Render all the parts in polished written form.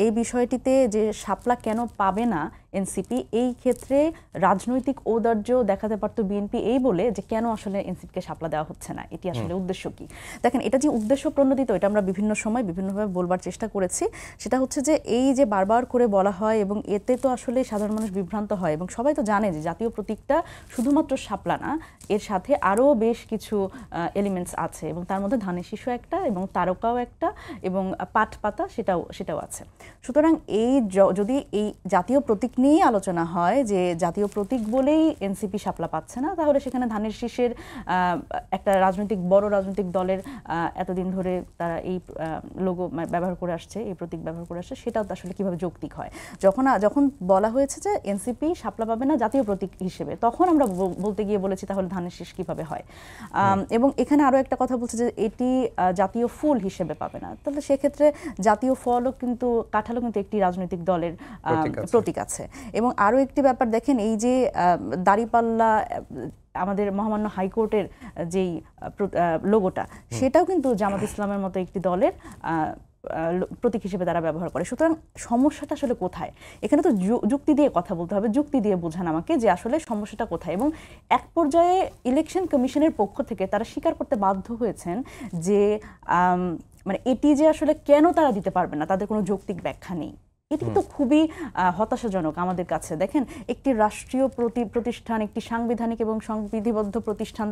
এই বিষয়টিতে যে শাপলা কেন পাবে না এনসিপি, এই ক্ষেত্রে রাজনৈতিক ঔদার্য দেখাতে পারতো বিএনপি এই বলে যে কেন আসলে এনসিপিকে শাপলা দেওয়া হচ্ছে না, এটি আসলে উদ্দেশ্য কি। দেখেন, এটা যে উদ্দেশ্য প্রণোদিত, এটা আমরা বিভিন্ন সময় বিভিন্নভাবে বলবার চেষ্টা করেছি। সেটা হচ্ছে যে এই যে বারবার করে বলা হয় এবং এতে তো আসলে সাধারণ মানুষ বিভ্রান্ত হয়, এবং সবাই তো জানে যে জাতীয় প্রতীকটা শুধুমাত্র শাপলা না, এর সাথে আরও বেশ কিছু এলিমেন্টস আছে, এবং তার মধ্যে ধানের শীষ একটা, এবং তারকাও একটা, এবং পাট পাতা সেটাও আছে। সুতরাং এই যদি এই জাতীয় প্রতীক নিয়ে আলোচনা হয় যে জাতীয় প্রতীক বলেই এনসিপি শাপলা পাচ্ছে না, তাহলে সেখানে ধানের শীষের একটা বড় রাজনৈতিক দলের এতদিন ধরে তারা এই লোগো ব্যবহার করে আসছে, এই প্রতীক ব্যবহার করে আসছে, সেটাও আসলে কিভাবে যৌক্তিক হয়। যখন বলা হয়েছে যে এনসিপি শাপলা পাবে না জাতীয় প্রতীক হিসেবে, তখন আমরা বলতে গিয়ে বলেছি তাহলে ধানের শীষ কিভাবে হয়। এবং এখানে আরো একটা কথা বলছে যে এটি জাতীয় ফুল হিসেবে পাবে না, তাহলে সেক্ষেত্রে জাতীয় ফলও কিন্তু, কাঁঠালও কিন্তু একটি রাজনৈতিক দলের প্রতীক আছে। এবং আরো একটি ব্যাপার দেখেন, এই যে দাঁড়িপাল্লা আমাদের মহামান্য হাইকোর্টের যেই লোগোটা, সেটাও কিন্তু জামাত ইসলামের মতো একটি দলের প্রতীক হিসেবে তারা ব্যবহার করে। সুতরাং সমস্যাটা আসলে কোথায়? এখানে তো যুক্তি দিয়ে কথা বলতে হবে, যুক্তি দিয়ে বোঝান আমাকে যে আসলে সমস্যাটা কোথায়। এবং এক পর্যায়ে ইলেকশন কমিশনের পক্ষ থেকে তারা স্বীকার করতে বাধ্য হয়েছেন যে মানে এটি যে আসলে কেন তারা দিতে পারবে না, তাদের কোনো যৌক্তিক ব্যাখ্যা নেই। এটি তো খুবই হতাশাজনক আমাদের কাছে। দেখেন, একটি রাষ্ট্রীয় প্রতিষ্ঠান, একটি সাংবিধানিক এবং সংবিধিবদ্ধ প্রতিষ্ঠান,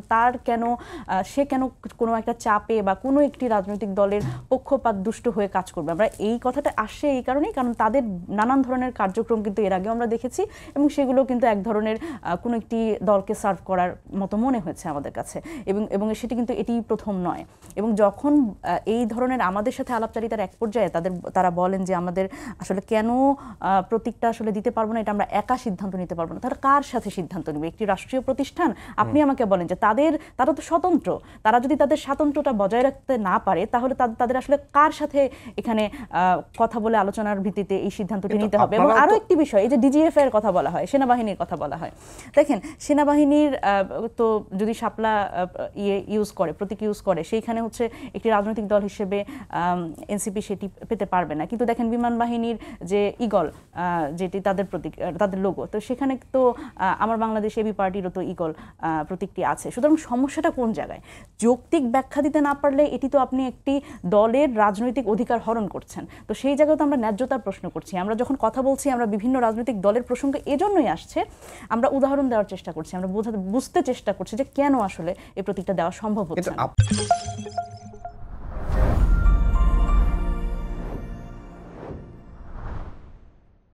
সে কেন কোনো একটা চাপে বা কোনো একটি রাজনৈতিক দলের পক্ষপাত দুষ্ট হয়ে কাজ করবে? আমরা এই কথাটা আসে এই কারণেই, কারণ তাদের নানান ধরনের কার্যক্রম কিন্তু এর আগেও আমরা দেখেছি, এবং সেগুলো কিন্তু এক ধরনের কোনো একটি দলকে সার্ভ করার মতো মনে হয়েছে আমাদের কাছে, এবং সেটি কিন্তু এটি প্রথম নয়। এবং যখন এই ধরনের আমাদের সাথে আলাপচারিতার এক পর্যায়ে তারা বলেন যে আমাদের আসলে কেন প্রতীকটা আসলে দিতে পারবো না, এটা আমরা একা সিদ্ধান্ত নিতে পারবো না, তারা কার সাথে সিদ্ধান্ত নেবে? একটি রাষ্ট্রীয় প্রতিষ্ঠান, আপনি আমাকে বলেন যে তারা তো স্বতন্ত্র, তারা যদি তাদের স্বাতন্ত্রতা বজায় রাখতে না পারে, তাহলে তাদের আসলে কার সাথে এখানে কথা বলে আলোচনার ভিত্তিতে এই সিদ্ধান্তটি নিতে হবে? এবং আরো একটি বিষয়, এই যে ডিজিএফ এর কথা বলা হয়, সেনাবাহিনীর কথা বলা হয়, দেখেন সেনাবাহিনীর তো যদি শাপলা প্রতীক ইউজ করে, সেইখানে হচ্ছে একটি রাজনৈতিক দল হিসেবে এনসিপি সেটি পেতে পারবে না। কিন্তু দেখেন বিমান বাহিনীর যে ঈগল, যেটি তাদের প্রতীক, তাদের লোগো, তো সেখানে তো আমার বাংলাদেশ এবি পার্টিরও তো ঈগল প্রতীকটি আছে। সুতরাং সমস্যাটা কোন জায়গায়? যৌক্তিক ব্যাখ্যা দিতে না পারলে এটি তো আপনি একটি দলের রাজনৈতিক অধিকার হরণ করছেন। তো সেই জায়গায় তো আমরা ন্যায্যতার প্রশ্ন করছি। আমরা যখন কথা বলছি, আমরা বিভিন্ন রাজনৈতিক দলের প্রসঙ্গ এজন্যই আসছে, আমরা উদাহরণ দেওয়ার চেষ্টা করছি, আমরা বুঝতে চেষ্টা করছি যে কেন আসলে এই প্রতীকটা দেওয়া সম্ভব হচ্ছে না।